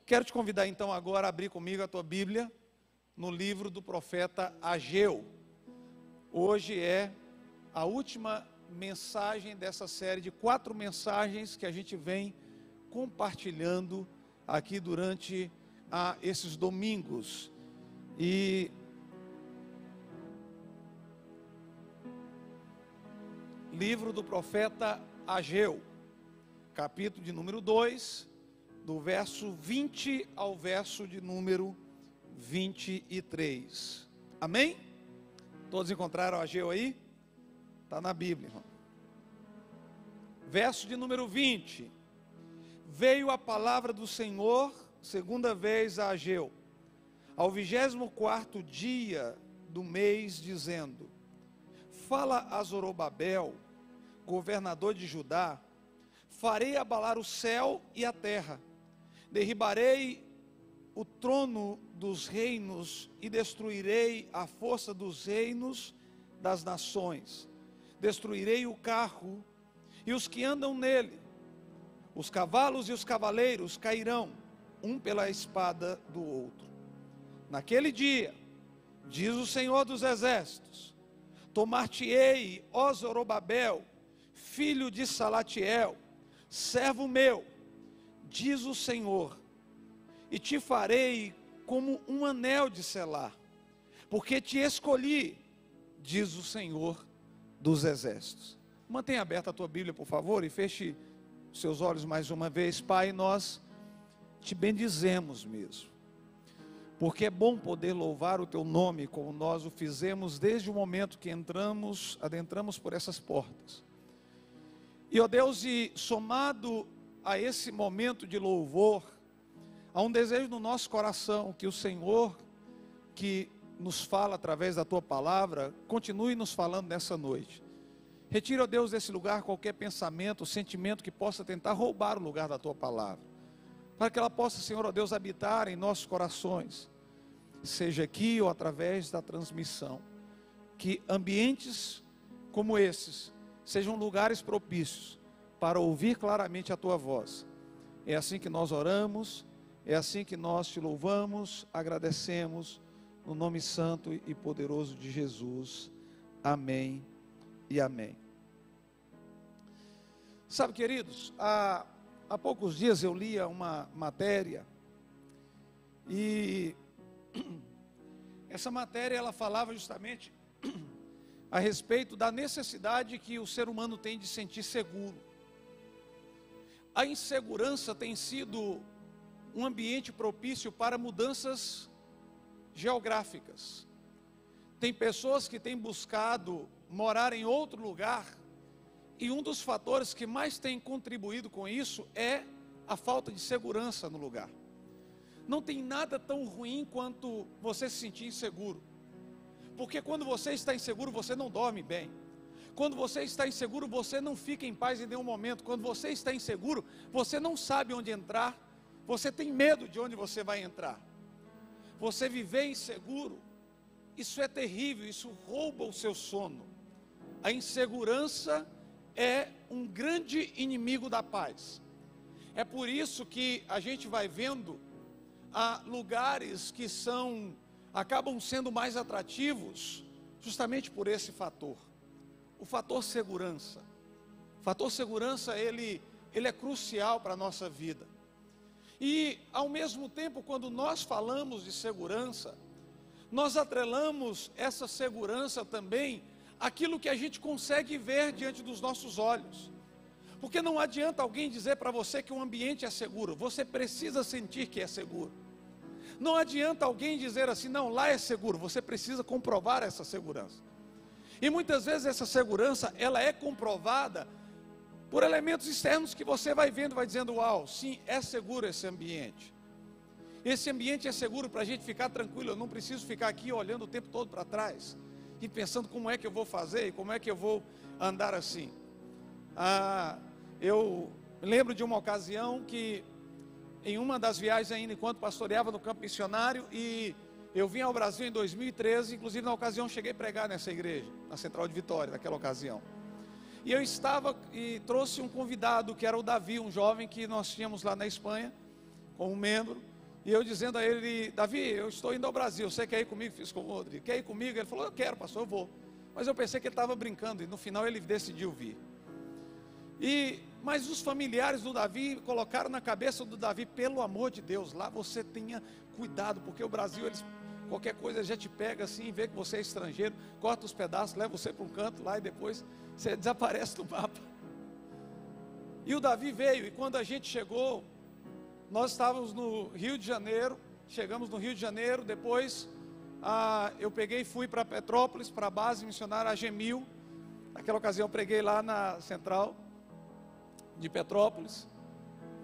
Quero te convidar então agora a abrir comigo a tua Bíblia no livro do profeta Ageu. Hoje é a última mensagem dessa série de 4 mensagens que a gente vem compartilhando aqui durante esses domingos. E livro do profeta Ageu, capítulo de número 2, do verso 20 ao verso de número 23. Amém? Todos encontraram Ageu aí? Está na Bíblia, irmão. Verso de número 20. Veio a palavra do Senhor segunda vez a Ageu, ao 24º dia do mês, dizendo: Fala a Zorobabel, governador de Judá: farei abalar o céu e a terra, derribarei o trono dos reinos e destruirei a força dos reinos das nações. Destruirei o carro e os que andam nele, os cavalos e os cavaleiros cairão, um pela espada do outro. Naquele dia, diz o Senhor dos Exércitos, tomar-te-ei, ó Zorobabel, filho de Salatiel, servo meu, diz o Senhor, e te farei como um anel de selar, porque te escolhi, diz o Senhor dos Exércitos. Mantenha aberta a tua Bíblia, por favor, e feche seus olhos mais uma vez. Pai, nós te bendizemos mesmo, porque é bom poder louvar o teu nome, como nós o fizemos desde o momento que adentramos por essas portas. E, ó Deus, e somado a esse momento de louvor, há um desejo no nosso coração que o Senhor, que nos fala através da tua palavra, continue nos falando nessa noite. Retira, ó Deus, desse lugar qualquer pensamento, sentimento que possa tentar roubar o lugar da tua palavra, para que ela possa, Senhor, ó Deus, habitar em nossos corações, seja aqui ou através da transmissão. Que ambientes como esses sejam lugares propícios para ouvir claramente a tua voz. É assim que nós oramos, é assim que nós te louvamos, agradecemos, no nome santo e poderoso de Jesus. Amém e amém. Sabe, queridos, há poucos dias eu lia uma matéria, e essa matéria ela falava justamente a respeito da necessidade que o ser humano tem de sentir seguro. A insegurança tem sido um ambiente propício para mudanças geográficas. Tem pessoas que têm buscado morar em outro lugar, e um dos fatores que mais tem contribuído com isso é a falta de segurança no lugar. Não tem nada tão ruim quanto você se sentir inseguro, porque quando você está inseguro, você não dorme bem. Quando você está inseguro, você não fica em paz em nenhum momento. Quando você está inseguro, você não sabe onde entrar, você tem medo de onde você vai entrar. Você viver inseguro, isso é terrível, isso rouba o seu sono. A insegurança é um grande inimigo da paz. É por isso que a gente vai vendo lugares que acabam sendo mais atrativos, justamente por esse fator. O fator segurança. O fator segurança, ele é crucial para a nossa vida. E, ao mesmo tempo, quando nós falamos de segurança, nós atrelamos essa segurança também àquilo que a gente consegue ver diante dos nossos olhos. Porque não adianta alguém dizer para você que um ambiente é seguro, você precisa sentir que é seguro. Não adianta alguém dizer assim, não, lá é seguro, você precisa comprovar essa segurança. E muitas vezes essa segurança, ela é comprovada por elementos externos que você vai vendo, vai dizendo, uau, sim, é seguro esse ambiente. Esse ambiente é seguro para a gente ficar tranquilo, eu não preciso ficar aqui olhando o tempo todo para trás, e pensando como é que eu vou fazer, e como é que eu vou andar assim. Eu lembro de uma ocasião que, em uma das viagens ainda, enquanto pastoreava no campo missionário, e eu vim ao Brasil em 2013, inclusive na ocasião cheguei a pregar nessa igreja, na Central de Vitória, naquela ocasião. E eu estava e trouxe um convidado, que era o Davi, um jovem que nós tínhamos lá na Espanha, como membro. E eu dizendo a ele: Davi, eu estou indo ao Brasil, você quer ir comigo? Fiz com o Rodrigo, quer ir comigo? Ele falou: eu quero, pastor, eu vou. Mas eu pensei que ele estava brincando, e no final ele decidiu vir. Mas os familiares do Davi colocaram na cabeça do Davi: pelo amor de Deus, lá você tenha cuidado, porque o Brasil, qualquer coisa já te pega assim, vê que você é estrangeiro, corta os pedaços, leva você para um canto lá e depois você desaparece do mapa. E o Davi veio, e quando a gente chegou, nós estávamos no Rio de Janeiro, chegamos no Rio de Janeiro, depois eu peguei e fui para Petrópolis, para a base missionária AGMIL. Naquela ocasião eu preguei lá na central de Petrópolis,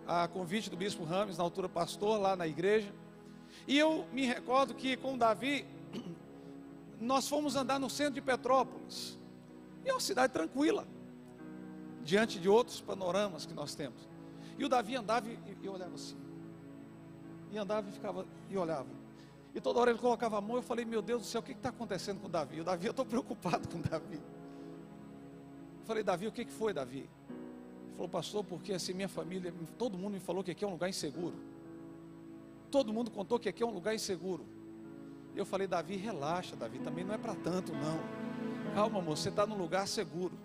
a convite do bispo Rames, na altura pastor, lá na igreja. E eu me recordo que com o Davi, nós fomos andar no centro de Petrópolis, e é uma cidade tranquila, diante de outros panoramas que nós temos. E o Davi andava e olhava assim, e andava e ficava, e olhava, e toda hora ele colocava a mão. Eu falei: meu Deus do céu, o que está acontecendo com o Davi? O Davi, eu estou preocupado com o Davi. Eu falei: Davi, o que foi, Davi? Ele falou: pastor, porque assim, minha família, todo mundo me falou que aqui é um lugar inseguro, todo mundo contou que aqui é um lugar inseguro. Eu falei: Davi, relaxa, Davi, também não é para tanto não, calma, moço, você está num lugar seguro.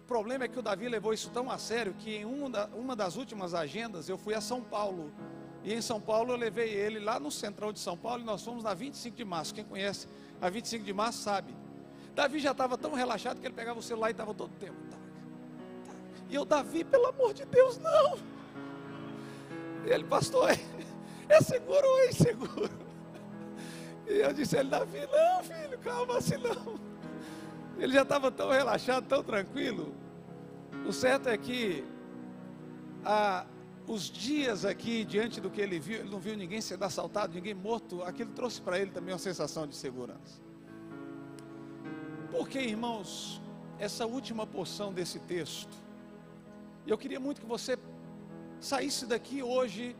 O problema é que o Davi levou isso tão a sério que em uma das últimas agendas eu fui a São Paulo. E em São Paulo eu levei ele lá no central de São Paulo, e nós fomos na 25 de março. Quem conhece a 25 de março sabe. Davi já estava tão relaxado que ele pegava o celular e estava todo o tempo. E eu: Davi, pelo amor de Deus, não. E ele: pastor, é seguro ou é inseguro? E eu disse a ele: Davi, não, filho, calma, assim não. Ele já estava tão relaxado, tão tranquilo. O certo é que os dias aqui, diante do que ele viu, ele não viu ninguém sendo assaltado, ninguém morto. Aquilo trouxe para ele também uma sensação de segurança. Porque, irmãos, essa última porção desse texto, eu queria muito que você saísse daqui hoje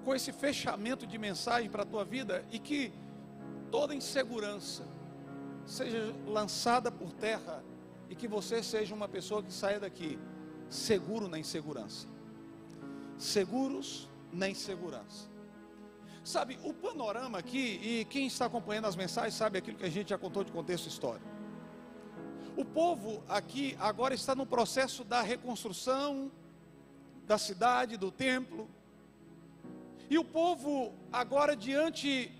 com esse fechamento de mensagem para a tua vida, e que toda insegurança seja lançada por terra, e que você seja uma pessoa que saia daqui seguro na insegurança, seguros na insegurança. Sabe, o panorama aqui, e quem está acompanhando as mensagens sabe aquilo que a gente já contou de contexto histórico. O povo aqui agora está no processo da reconstrução da cidade, do templo. E o povo agora, diante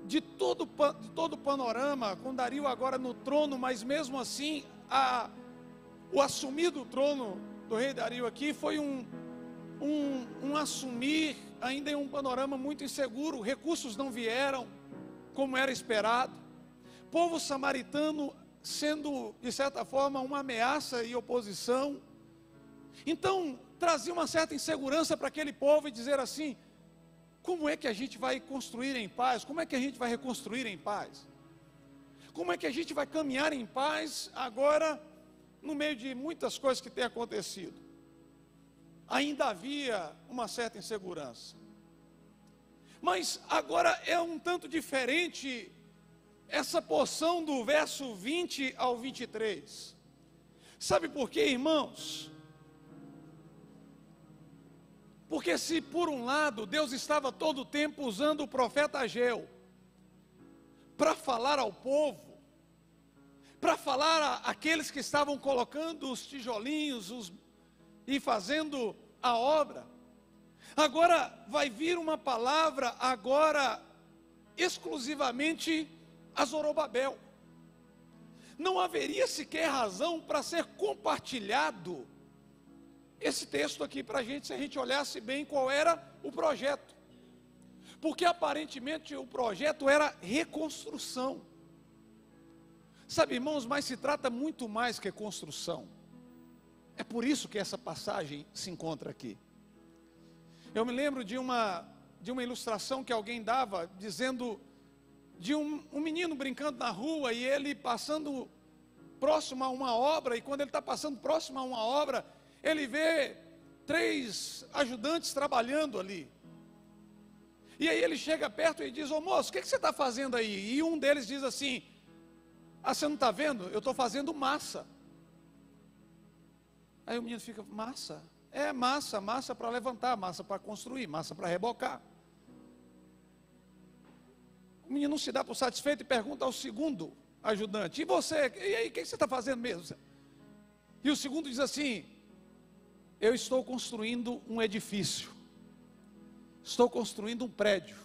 de todo o panorama, com Dario agora no trono, mas mesmo assim, o assumir do trono do rei Dario aqui foi um assumir ainda em um panorama muito inseguro. Recursos não vieram como era esperado. Povo samaritano sendo, de certa forma, uma ameaça e oposição. Então, trazia uma certa insegurança para aquele povo, e dizer assim: como é que a gente vai construir em paz? Como é que a gente vai reconstruir em paz? Como é que a gente vai caminhar em paz agora, no meio de muitas coisas que têm acontecido? Ainda havia uma certa insegurança. Mas agora é um tanto diferente essa porção do verso 20 ao 23. Sabe por quê, irmãos? Porque se por um lado Deus estava todo o tempo usando o profeta Ageu para falar ao povo, para falar àqueles que estavam colocando os tijolinhos e fazendo a obra, agora vai vir uma palavra agora exclusivamente a Zorobabel. Não haveria sequer razão para ser compartilhado esse texto aqui para a gente, se a gente olhasse bem qual era o projeto. Porque aparentemente o projeto era reconstrução. Sabe, irmãos, mas se trata muito mais que construção. É por isso que essa passagem se encontra aqui. Eu me lembro de uma ilustração que alguém dava, dizendo de um menino brincando na rua, e ele passando próximo a uma obra, e quando ele está passando próximo a uma obra, ele vê 3 ajudantes trabalhando ali. E aí ele chega perto e diz: ô moço, o que você está fazendo aí? E um deles diz assim: ah, você não está vendo? Eu estou fazendo massa. Aí o menino fica: massa? É massa, massa para levantar, massa para construir, massa para rebocar. O menino não se dá por satisfeito e pergunta ao segundo ajudante: e você, e aí, o que você está fazendo mesmo? E o segundo diz assim: eu estou construindo um edifício, estou construindo um prédio.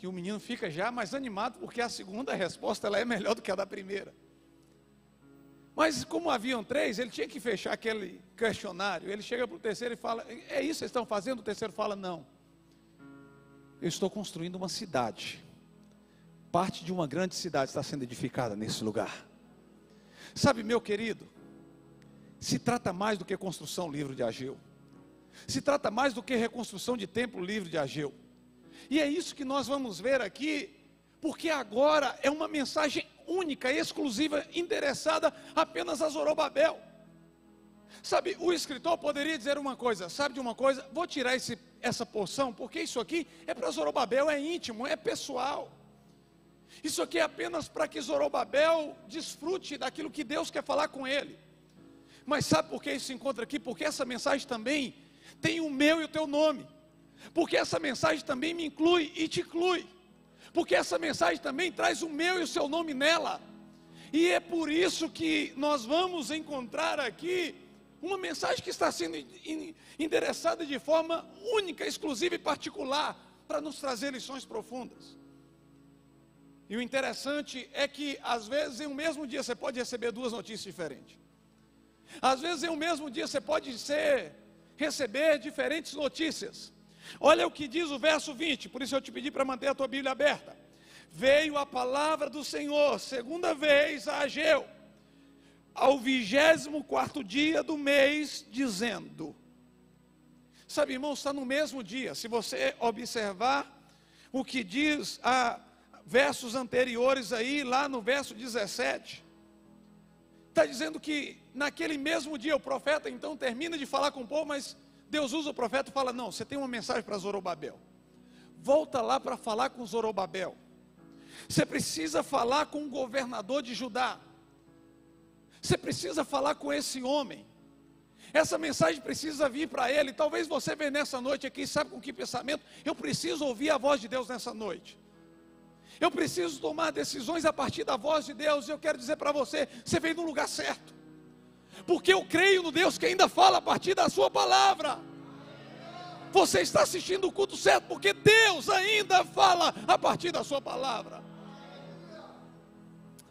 E o menino fica já mais animado, porque a segunda resposta ela é melhor do que a da primeira. Mas como haviam três, ele tinha que fechar aquele questionário. Ele chega para o terceiro e fala: é isso que vocês estão fazendo? O terceiro fala: não, eu estou construindo uma cidade. Parte de uma grande cidade está sendo edificada nesse lugar. Sabe, meu querido, se trata mais do que construção livre de Ageu. Se trata mais do que reconstrução de templo livre de Ageu. E é isso que nós vamos ver aqui, porque agora é uma mensagem única, exclusiva, endereçada apenas a Zorobabel. Sabe, o escritor poderia dizer uma coisa: sabe de uma coisa, vou tirar essa porção, porque isso aqui é para Zorobabel, é íntimo, é pessoal. Isso aqui é apenas para que Zorobabel desfrute daquilo que Deus quer falar com ele. Mas sabe por que isso se encontra aqui? Porque essa mensagem também tem o meu e o teu nome. Porque essa mensagem também me inclui e te inclui. Porque essa mensagem também traz o meu e o seu nome nela. E é por isso que nós vamos encontrar aqui uma mensagem que está sendo endereçada de forma única, exclusiva e particular, para nos trazer lições profundas. E o interessante é que às vezes em um mesmo dia você pode receber duas notícias diferentes. Às vezes em um mesmo dia você pode receber diferentes notícias. Olha o que diz o verso 20, por isso eu te pedi para manter a tua Bíblia aberta. Veio a palavra do Senhor, segunda vez a Ageu, ao 24º dia do mês, dizendo. Sabe, irmão, está no mesmo dia. Se você observar o que diz a versos anteriores aí, lá no verso 17, está dizendo que naquele mesmo dia o profeta então termina de falar com o povo, mas Deus usa o profeta e fala: não, você tem uma mensagem para Zorobabel, volta lá para falar com Zorobabel, você precisa falar com o governador de Judá, você precisa falar com esse homem, essa mensagem precisa vir para ele. Talvez você venha nessa noite aqui, sabe com que pensamento? Eu preciso ouvir a voz de Deus nessa noite, eu preciso tomar decisões a partir da voz de Deus. Eu quero dizer para você, você veio no lugar certo, porque eu creio no Deus que ainda fala a partir da sua palavra. Você está assistindo o culto certo, porque Deus ainda fala a partir da sua palavra.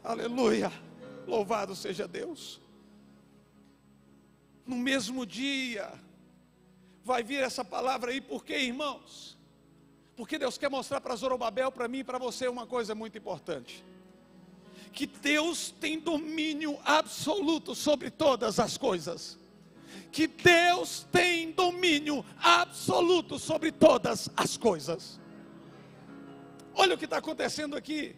Aleluia, louvado seja Deus. No mesmo dia vai vir essa palavra aí. Por quê, irmãos? Porque Deus quer mostrar para Zorobabel, para mim e para você uma coisa muito importante: que Deus tem domínio absoluto sobre todas as coisas. Que Deus tem domínio absoluto sobre todas as coisas. Olha o que está acontecendo aqui.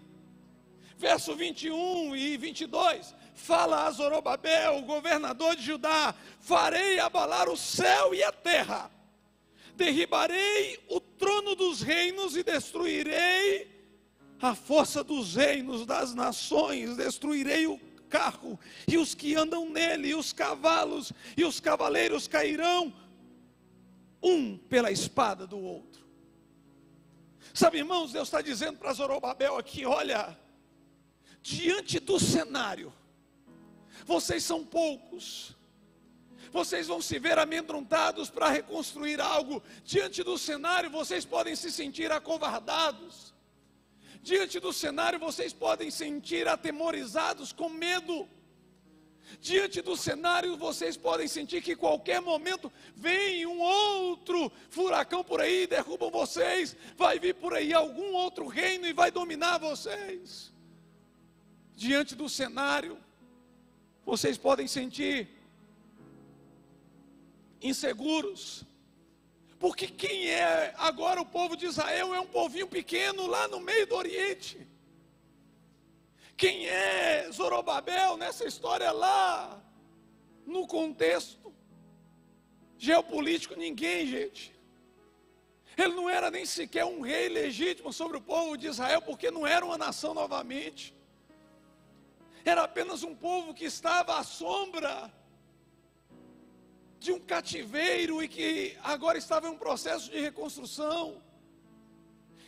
Verso 21 e 22. Fala a Zorobabel, o governador de Judá: farei abalar o céu e a terra, derribarei o trono dos reinos e destruirei a força dos reinos das nações, destruirei o carro e os que andam nele, e os cavalos e os cavaleiros cairão um pela espada do outro. Sabe, irmãos, Deus está dizendo para Zorobabel aqui: olha, diante do cenário, vocês são poucos, vocês vão se ver amedrontados para reconstruir algo. Diante do cenário vocês podem se sentir acovardados. Diante do cenário vocês podem sentir atemorizados, com medo. Diante do cenário vocês podem sentir que qualquer momento vem um outro furacão por aí e derrubam vocês. Vai vir por aí algum outro reino e vai dominar vocês. Diante do cenário vocês podem sentir inseguros, porque quem é agora o povo de Israel? É um povinho pequeno lá no meio do Oriente. Quem é Zorobabel nessa história lá, no contexto geopolítico? Ninguém, gente. Ele não era nem sequer um rei legítimo sobre o povo de Israel, porque não era uma nação novamente. Era apenas um povo que estava à sombra de um cativeiro e que agora estava em um processo de reconstrução.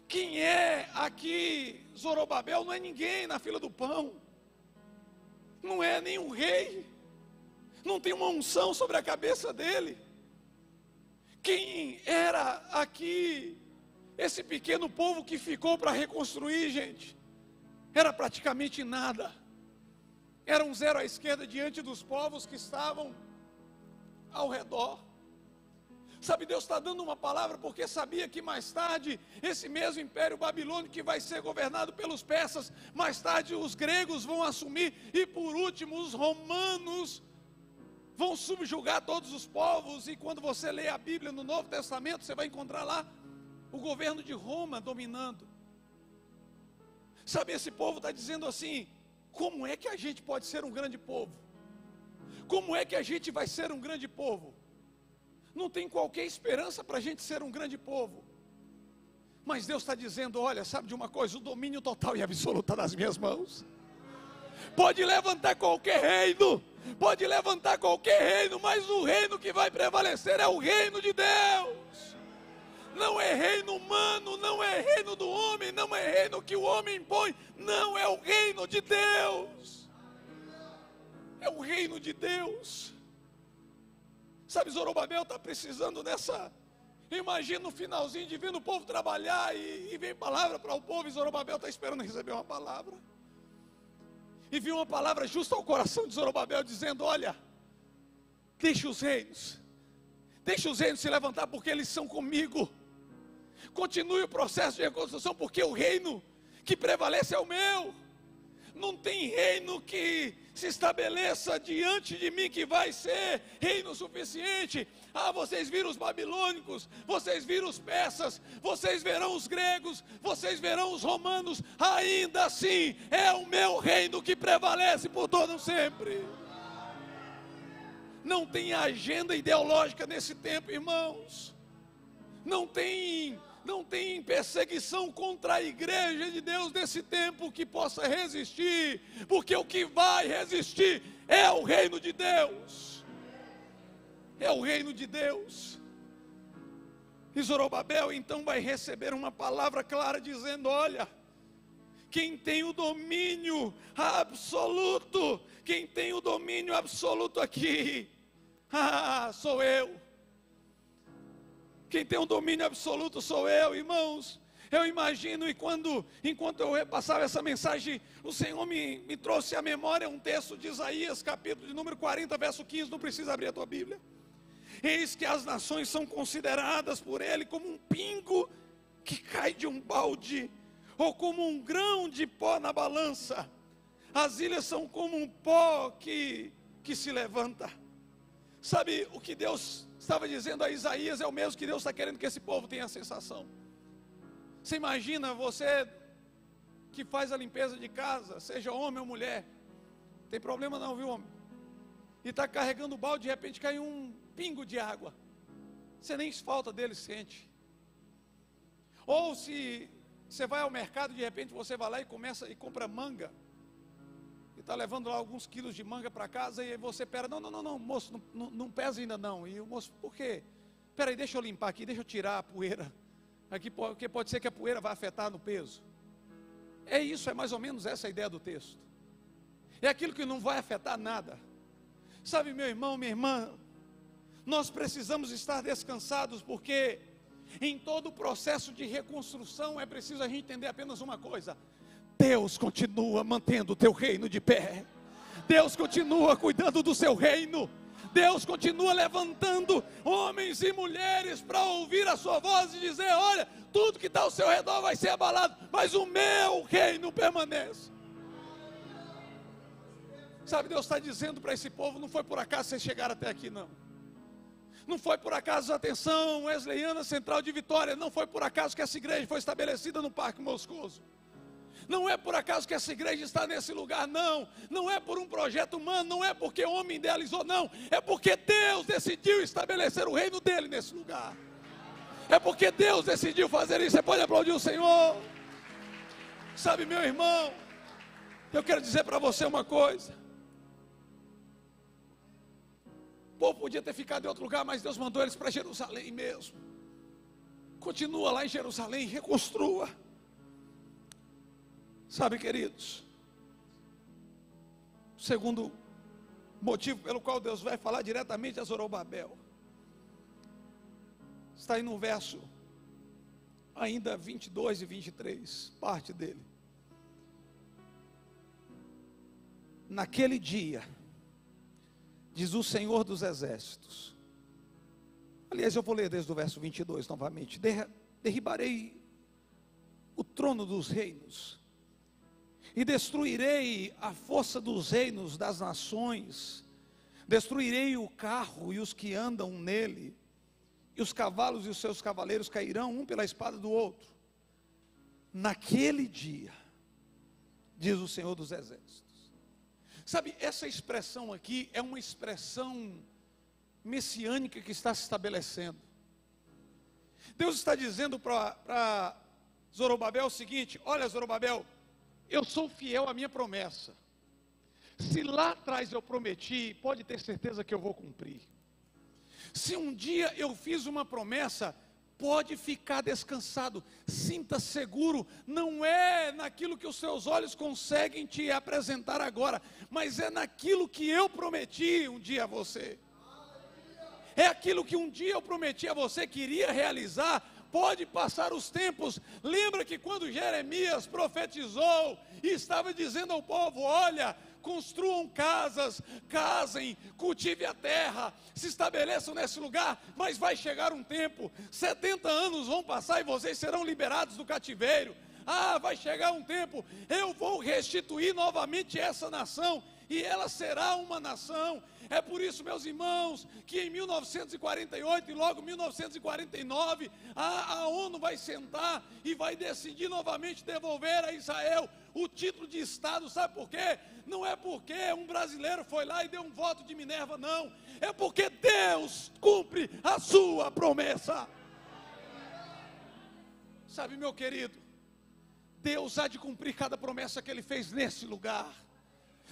Quem é aqui Zorobabel? Não é ninguém na fila do pão, não é nenhum rei, não tem uma unção sobre a cabeça dele. Quem era aqui esse pequeno povo que ficou para reconstruir, gente? Era praticamente nada, era um zero à esquerda diante dos povos que estavam ao redor. Sabe, Deus está dando uma palavra porque sabia que mais tarde, esse mesmo império babilônico que vai ser governado pelos persas, mais tarde os gregos vão assumir, e por último os romanos vão subjugar todos os povos. E quando você lê a Bíblia no Novo Testamento, você vai encontrar lá o governo de Roma dominando. Sabe, esse povo está dizendo assim: como é que a gente pode ser um grande povo? Como é que a gente vai ser um grande povo? Não tem qualquer esperança para a gente ser um grande povo. Mas Deus está dizendo: olha, sabe de uma coisa? O domínio total e absoluto está nas minhas mãos. Pode levantar qualquer reino, pode levantar qualquer reino, mas o reino que vai prevalecer é o reino de Deus. Não é reino humano, não é reino do homem, não é reino que o homem impõe, não, é o reino de Deus. É o reino de Deus. Sabe, Zorobabel está precisando dessa. Imagina no finalzinho de vendo o povo trabalhar e vem palavra para o povo, e Zorobabel está esperando receber uma palavra. E viu uma palavra justa ao coração de Zorobabel, dizendo: olha, deixa os reinos se levantar, porque eles são comigo. Continue o processo de reconstrução, porque o reino que prevalece é o meu. Não tem reino que se estabeleça diante de mim que vai ser reino suficiente. Ah, vocês viram os babilônicos, vocês viram os persas, vocês verão os gregos, vocês verão os romanos, ainda assim é o meu reino que prevalece por todo sempre. Não tem agenda ideológica nesse tempo, irmãos. Não tem perseguição contra a igreja de Deus nesse tempo que possa resistir, porque o que vai resistir é o reino de Deus. É o reino de Deus. E Zorobabel então vai receber uma palavra clara dizendo: olha, quem tem o domínio absoluto, quem tem o domínio absoluto aqui, sou eu. Quem tem o domínio absoluto sou eu, irmãos. Eu imagino, enquanto eu repassava essa mensagem, o Senhor me trouxe à memória um texto de Isaías, capítulo de número 40, verso 15, não precisa abrir a tua Bíblia. Eis que as nações são consideradas por ele como um pingo que cai de um balde, ou como um grão de pó na balança. As ilhas são como um pó que se levanta. Sabe, o que Deus estava dizendo a Isaías é o mesmo que Deus está querendo que esse povo tenha a sensação. Você imagina, você que faz a limpeza de casa, seja homem ou mulher, não tem problema não, viu, homem? E está carregando o balde, de repente cai um pingo de água, você nem falta dele sente. Ou se você vai ao mercado, de repente você vai lá e compra manga, e está levando lá alguns quilos de manga para casa, e aí você pera, não, moço, não pesa ainda não. E o moço: por quê? Espera aí, deixa eu limpar aqui, deixa eu tirar a poeira aqui, porque pode ser que a poeira vá afetar no peso. É isso, é mais ou menos essa a ideia do texto. É aquilo que não vai afetar nada. Sabe, meu irmão, minha irmã, nós precisamos estar descansados, porque em todo o processo de reconstrução é preciso a gente entender apenas uma coisa: Deus continua mantendo o teu reino de pé. Deus continua cuidando do seu reino. Deus continua levantando homens e mulheres para ouvir a sua voz e dizer: olha, tudo que está ao seu redor vai ser abalado, mas o meu reino permanece. Sabe, Deus está dizendo para esse povo: não foi por acaso vocês chegaram até aqui, não. Não foi por acaso, atenção, Wesleyana Central de Vitória, não foi por acaso que essa igreja foi estabelecida no Parque Moscoso. Não é por acaso que essa igreja está nesse lugar, não. Não é por um projeto humano, não é porque o homem idealizou, não. É porque Deus decidiu estabelecer o reino dele nesse lugar. É porque Deus decidiu fazer isso. Você pode aplaudir o Senhor? Sabe, meu irmão, eu quero dizer para você uma coisa. povo podia ter ficado em outro lugar, mas Deus mandou eles para Jerusalém mesmo. Continua lá em Jerusalém, reconstrua. Sabe, queridos, o segundo motivo pelo qual Deus vai falar diretamente a Zorobabel está aí no verso ainda 22 e 23, parte dele. Naquele dia, diz o Senhor dos Exércitos. Aliás, eu vou ler desde o verso 22 novamente. Derribarei o trono dos reinos, e destruirei a força dos reinos das nações, destruirei o carro e os que andam nele, e os cavalos e os seus cavaleiros cairão um pela espada do outro. Naquele dia, diz o Senhor dos Exércitos. Sabe, essa expressão aqui é uma expressão messiânica que está se estabelecendo. Deus está dizendo para Zorobabel o seguinte: olha, Zorobabel, eu sou fiel à minha promessa. Se lá atrás eu prometi, pode ter certeza que eu vou cumprir. Se um dia eu fiz uma promessa, pode ficar descansado, sinta seguro. Não é naquilo que os seus olhos conseguem te apresentar agora, mas é naquilo que eu prometi um dia a você. É aquilo que um dia eu prometi a você que iria realizar. Pode passar os tempos. Lembra que quando Jeremias profetizou e estava dizendo ao povo: olha, construam casas, casem, cultive a terra, se estabeleçam nesse lugar, mas vai chegar um tempo, 70 anos vão passar e vocês serão liberados do cativeiro. Vai chegar um tempo, eu vou restituir novamente essa nação, e ela será uma nação. É por isso, meus irmãos, que em 1948 e logo 1949, a ONU vai sentar e vai decidir novamente devolver a Israel o título de Estado. Sabe por quê? Não é porque um brasileiro foi lá e deu um voto de Minerva, não. É porque Deus cumpre a sua promessa. Sabe, meu querido, Deus há de cumprir cada promessa que Ele fez nesse lugar.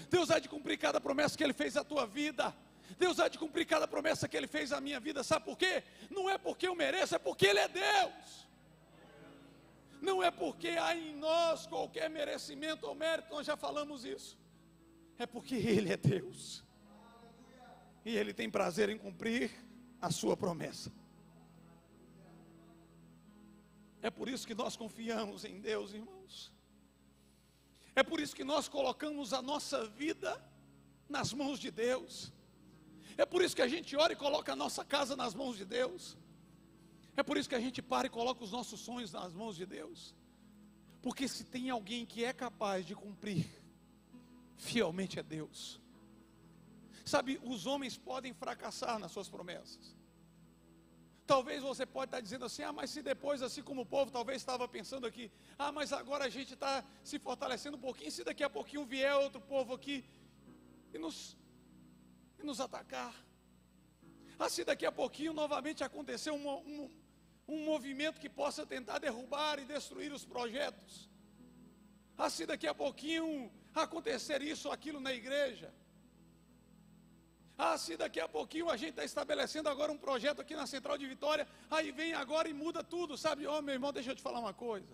Deus há de cumprir cada promessa que Ele fez à tua vida. Deus há de cumprir cada promessa que Ele fez à minha vida. Sabe por quê? Não é porque eu mereço, é porque Ele é Deus. Não é porque há em nós qualquer merecimento ou mérito, nós já falamos isso. É porque Ele é Deus. E Ele tem prazer em cumprir a sua promessa. É por isso que nós confiamos em Deus, irmãos. É por isso que nós colocamos a nossa vida nas mãos de Deus. É por isso que a gente ora e coloca a nossa casa nas mãos de Deus. É por isso que a gente para e coloca os nossos sonhos nas mãos de Deus. Porque se tem alguém que é capaz de cumprir fielmente, é Deus. Sabe, os homens podem fracassar nas suas promessas. Talvez você pode estar dizendo assim: mas se depois, assim como o povo talvez estava pensando aqui, mas agora a gente está se fortalecendo um pouquinho, se daqui a pouquinho vier outro povo aqui e nos atacar, se daqui a pouquinho novamente acontecer um movimento que possa tentar derrubar e destruir os projetos, se daqui a pouquinho acontecer isso ou aquilo na igreja, se daqui a pouquinho a gente está estabelecendo agora um projeto aqui na Central de Vitória, aí vem agora e muda tudo, sabe? Meu irmão, deixa eu te falar uma coisa.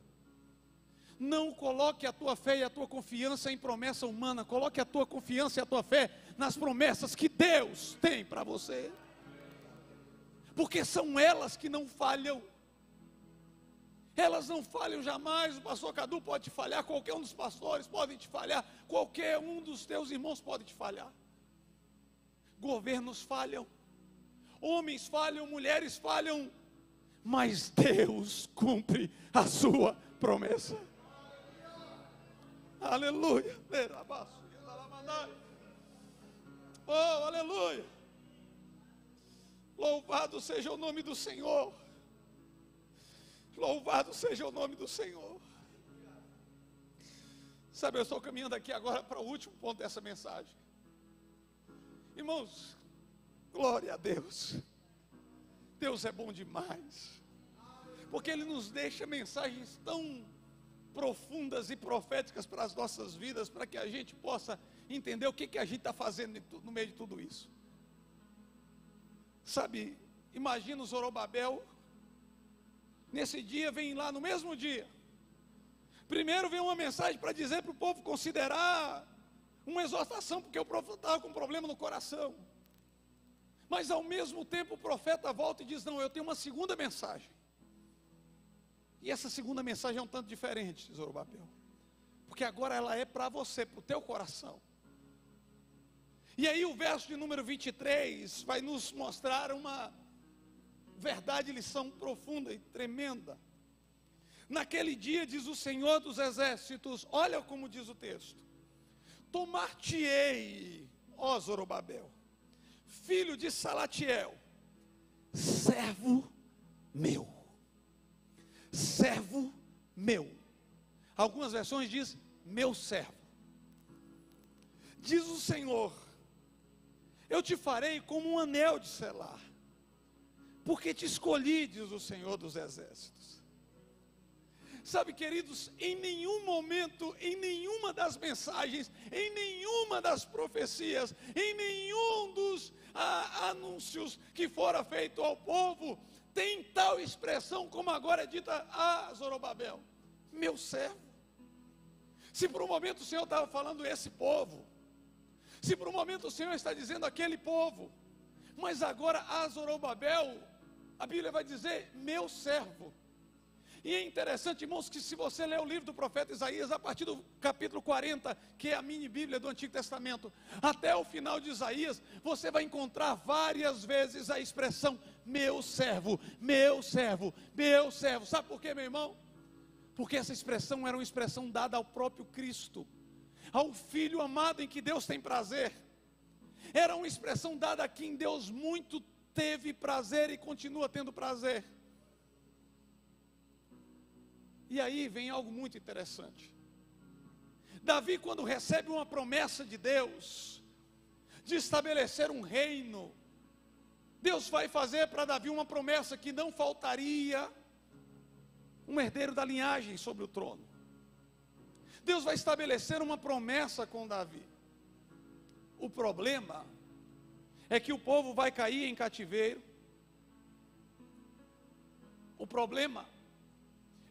Não coloque a tua fé e a tua confiança em promessa humana. Coloque a tua confiança e a tua fé nas promessas que Deus tem para você. Porque são elas que não falham. Elas não falham jamais. O pastor Cadu pode te falhar, qualquer um dos pastores pode te falhar, qualquer um dos teus irmãos pode te falhar. Governos falham, homens falham, mulheres falham, mas Deus cumpre a sua promessa. Aleluia. Oh, aleluia. Louvado seja o nome do Senhor. Louvado seja o nome do Senhor. Sabe, eu estou caminhando aqui agora para o último ponto dessa mensagem. Irmãos, glória a Deus. Deus é bom demais, porque Ele nos deixa mensagens tão profundas e proféticas para as nossas vidas, para que a gente possa entender o que a gente está fazendo no meio de tudo isso. Sabe, imagina o Zorobabel, nesse dia, vem lá no mesmo dia. Primeiro vem uma mensagem para dizer para o povo considerar uma exortação, porque o profeta estava com um problema no coração. Mas ao mesmo tempo o profeta volta e diz: não, eu tenho uma segunda mensagem. E essa segunda mensagem é um tanto diferente, Zorobabel, porque agora ela é para você, para o teu coração. E aí o verso de número 23 vai nos mostrar uma verdade, lição profunda e tremenda. Naquele dia, diz o Senhor dos Exércitos, olha como diz o texto: tomar-te-ei, ó Zorobabel, filho de Salatiel, servo meu. Servo meu. Algumas versões diz meu servo. Diz o Senhor: eu te farei como um anel de selar, porque te escolhi, diz o Senhor dos Exércitos. Sabe, queridos, em nenhum momento, em nenhuma das mensagens, em nenhuma das profecias, em nenhum dos anúncios que fora feito ao povo, tem tal expressão como agora é dita a Zorobabel: meu servo. Se por um momento o Senhor estava falando esse povo, se por um momento o Senhor está dizendo aquele povo, mas agora a Zorobabel, a Bíblia vai dizer meu servo. E é interessante, irmãos, que se você ler o livro do profeta Isaías, a partir do capítulo 40, que é a mini Bíblia do Antigo Testamento, até o final de Isaías, você vai encontrar várias vezes a expressão meu servo, meu servo, meu servo. Sabe por quê, meu irmão? Porque essa expressão era uma expressão dada ao próprio Cristo, ao Filho amado em que Deus tem prazer. Era uma expressão dada a quem Deus muito teve prazer e continua tendo prazer. E aí vem algo muito interessante. Davi, quando recebe uma promessa de Deus, de estabelecer um reino, Deus vai fazer para Davi uma promessa que não faltaria um herdeiro da linhagem sobre o trono. Deus vai estabelecer uma promessa com Davi. O problema é que o povo vai cair em cativeiro. O problema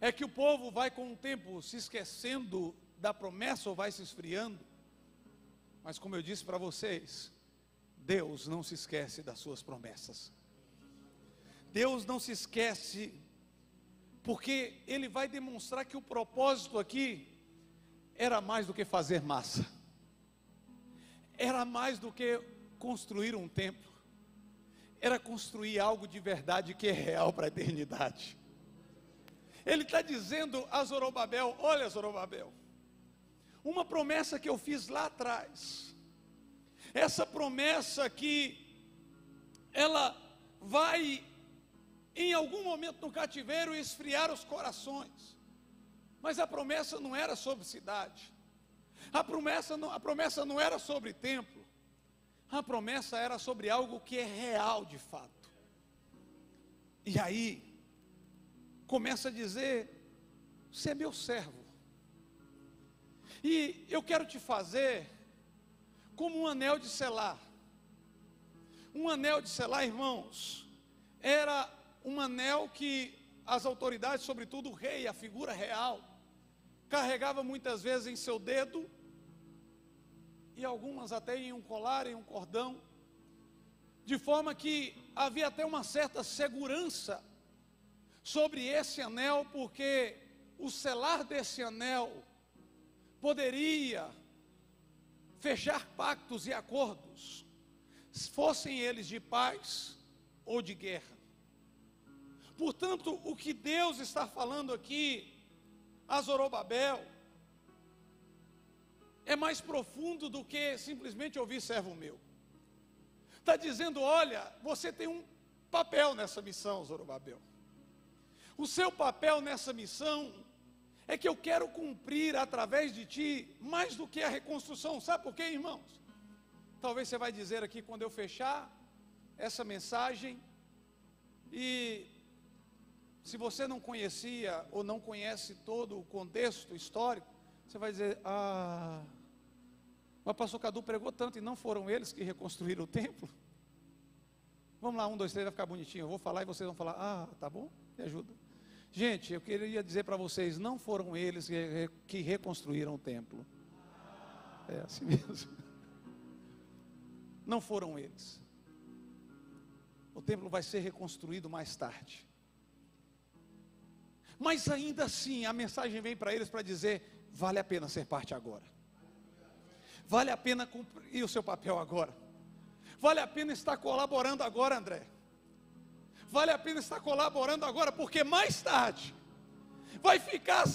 é que o povo vai com o tempo se esquecendo da promessa ou vai se esfriando. Mas como eu disse para vocês, Deus não se esquece das suas promessas. Deus não se esquece, porque Ele vai demonstrar que o propósito aqui era mais do que fazer massa. Era mais do que construir um templo. Era construir algo de verdade que é real para a eternidade. Ele está dizendo a Zorobabel: olha, Zorobabel, uma promessa que eu fiz lá atrás, essa promessa que ela vai em algum momento no cativeiro esfriar os corações, mas a promessa não era sobre cidade, a promessa não era sobre templo, a promessa era sobre algo que é real de fato. E aí começa a dizer: você é meu servo, e eu quero te fazer como um anel de selar. Um anel de selar, irmãos, era um anel que as autoridades, sobretudo o rei, a figura real, carregava muitas vezes em seu dedo, e algumas até em um colar, em um cordão, de forma que havia até uma certa segurança sobre esse anel, porque o selar desse anel poderia fechar pactos e acordos, fossem eles de paz ou de guerra. Portanto, o que Deus está falando aqui a Zorobabel é mais profundo do que simplesmente ouvir servo meu. Está dizendo: olha, você tem um papel nessa missão, Zorobabel. O seu papel nessa missão é que eu quero cumprir através de ti mais do que a reconstrução. Sabe por quê, irmãos? Talvez você vai dizer aqui quando eu fechar essa mensagem, e se você não conhecia ou não conhece todo o contexto histórico, você vai dizer: mas o pastor Cadu pregou tanto e não foram eles que reconstruíram o templo? Vamos lá, 1, 2, 3, vai ficar bonitinho. Eu vou falar e vocês vão falar, ah, tá bom, me ajuda. Gente, eu queria dizer para vocês, não foram eles que reconstruíram o templo. É assim mesmo. Não foram eles. O templo vai ser reconstruído mais tarde. Mas ainda assim, a mensagem vem para eles para dizer, vale a pena ser parte agora. Vale a pena cumprir o seu papel agora. Vale a pena estar colaborando agora, André. Vale a pena estar colaborando agora, porque mais tarde vai ficar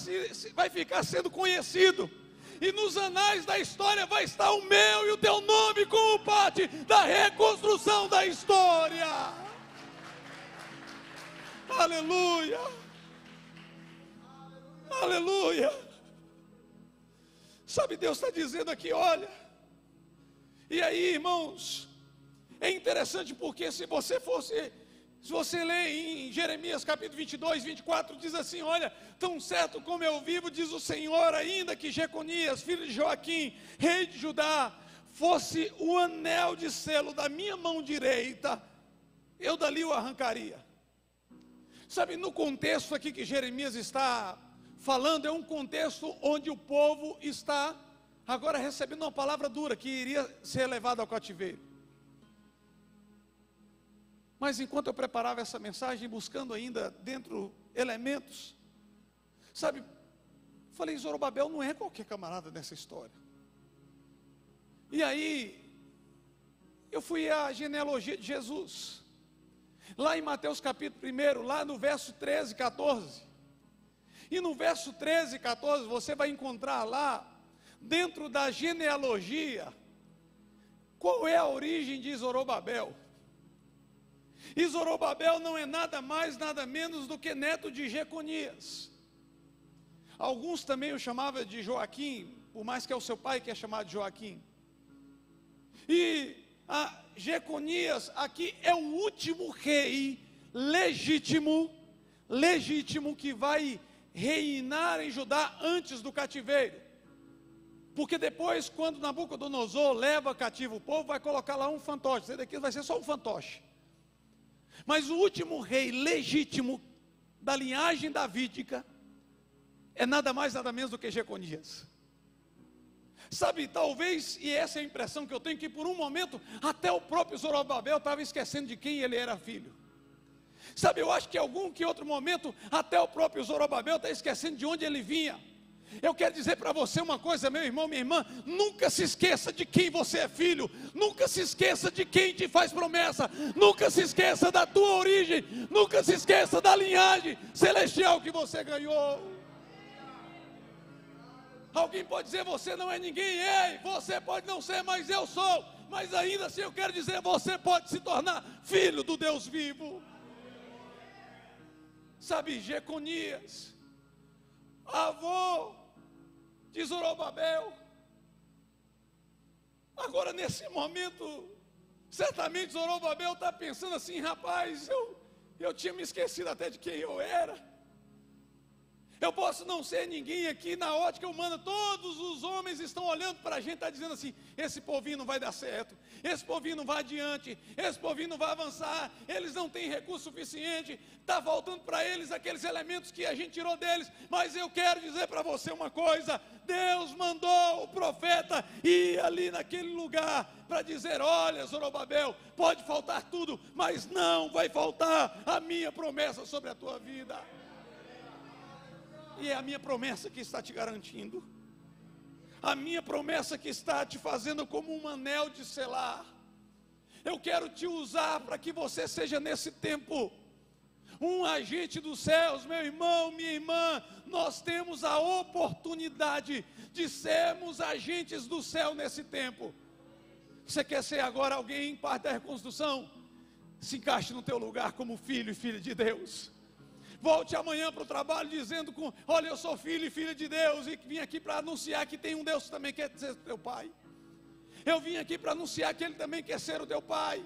sendo conhecido. E nos anais da história vai estar o meu e o teu nome como parte da reconstrução da história. Aleluia. Aleluia. Sabe, Deus está dizendo aqui, olha. E aí, irmãos, é interessante porque se você lê em Jeremias capítulo 22, 24, diz assim, olha, tão certo como eu vivo, diz o Senhor, ainda que Jeconias, filho de Joaquim, rei de Judá, fosse o anel de selo da minha mão direita, eu dali o arrancaria. Sabe, no contexto aqui que Jeremias está falando, é um contexto onde o povo está agora recebendo uma palavra dura, que iria ser levado ao cativeiro. Mas enquanto eu preparava essa mensagem, buscando ainda dentro elementos, sabe, falei, Zorobabel não é qualquer camarada nessa história. E aí, eu fui à genealogia de Jesus, lá em Mateus capítulo 1, lá no verso 13 e 14, e no verso 13 e 14, você vai encontrar lá, dentro da genealogia, qual é a origem de Zorobabel. E Zorobabel não é nada mais, nada menos do que neto de Jeconias. Alguns também o chamavam de Joaquim, por mais que é o seu pai que é chamado de Joaquim. E a Jeconias aqui é o último rei legítimo que vai reinar em Judá antes do cativeiro. Porque depois, quando Nabucodonosor leva cativo o povo, vai colocar lá um fantoche. Esse daqui vai ser só um fantoche. Mas o último rei legítimo da linhagem davídica é nada mais, nada menos do que Jeconias. Sabe, talvez, e essa é a impressão que eu tenho, que por um momento, até o próprio Zorobabel estava esquecendo de quem ele era filho. Sabe, eu acho que em algum que outro momento, até o próprio Zorobabel está esquecendo de onde ele vinha. Eu quero dizer para você uma coisa, meu irmão, minha irmã, nunca se esqueça de quem você é filho, nunca se esqueça de quem te faz promessa, nunca se esqueça da tua origem, nunca se esqueça da linhagem celestial que você ganhou. Alguém pode dizer, você não é ninguém, ei, você pode não ser, mas eu sou, mas ainda assim eu quero dizer, você pode se tornar filho do Deus vivo. Sabe, Jeconias, avô de Zorobabel, agora nesse momento, certamente Zorobabel está pensando assim, rapaz, eu tinha me esquecido até de quem eu era. Eu posso não ser ninguém aqui na ótica humana, todos os homens estão olhando para a gente, está dizendo assim, esse povinho não vai dar certo, esse povinho não vai adiante, esse povinho não vai avançar, eles não têm recurso suficiente, está faltando para eles aqueles elementos que a gente tirou deles, mas eu quero dizer para você uma coisa, Deus mandou o profeta ir ali naquele lugar, para dizer, olha Zorobabel, pode faltar tudo, mas não vai faltar a minha promessa sobre a tua vida. E é a minha promessa que está te garantindo, a minha promessa que está te fazendo como um anel de selar. Eu quero te usar para que você seja nesse tempo um agente dos céus, meu irmão, minha irmã. Nós temos a oportunidade de sermos agentes do céu nesse tempo. Você quer ser agora alguém parte da reconstrução? Se encaixe no teu lugar como filho e filha de Deus. Volte amanhã para o trabalho dizendo, olha, eu sou filho e filha de Deus e vim aqui para anunciar que tem um Deus que também quer ser teu pai. Eu vim aqui para anunciar que Ele também quer ser o teu pai.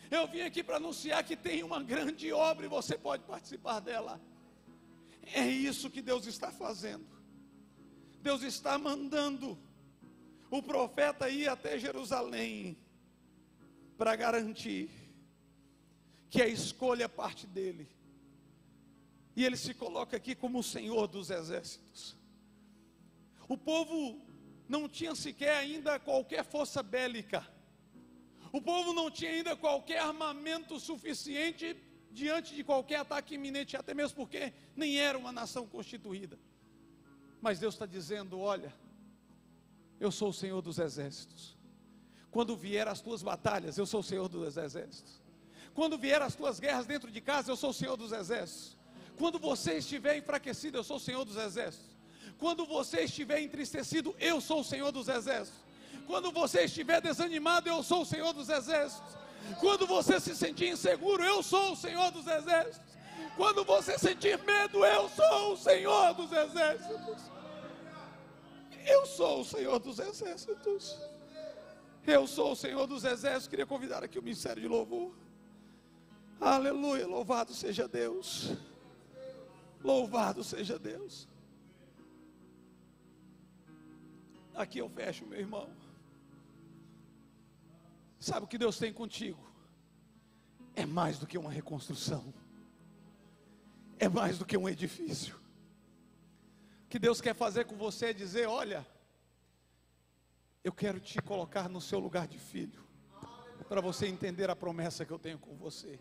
Eu vim aqui para anunciar que tem uma grande obra e você pode participar dela. É isso que Deus está fazendo. Deus está mandando o profeta ir até Jerusalém para garantir que a escolha parte dele. E ele se coloca aqui como o Senhor dos exércitos. O povo não tinha sequer ainda qualquer força bélica. O povo não tinha ainda qualquer armamento suficiente diante de qualquer ataque iminente, até mesmo porque nem era uma nação constituída. Mas Deus está dizendo: olha, eu sou o Senhor dos exércitos. Quando vier as tuas batalhas, eu sou o Senhor dos exércitos. Quando vier as tuas guerras dentro de casa, eu sou o Senhor dos exércitos. Quando você estiver enfraquecido, eu sou o Senhor dos exércitos. Quando você estiver entristecido, eu sou o Senhor dos exércitos. Quando você estiver desanimado, eu sou o Senhor dos exércitos. Quando você se sentir inseguro, eu sou o Senhor dos exércitos. Quando você sentir medo, eu sou o Senhor dos exércitos. Eu sou o Senhor dos exércitos. Eu sou o Senhor dos exércitos. Queria convidar aqui o ministério de louvor. Aleluia, louvado seja Deus. Louvado seja Deus. Aqui eu fecho, meu irmão. Sabe o que Deus tem contigo? É mais do que uma reconstrução. É mais do que um edifício. O que Deus quer fazer com você é dizer: olha, eu quero te colocar no seu lugar de filho, para você entender a promessa que eu tenho com você.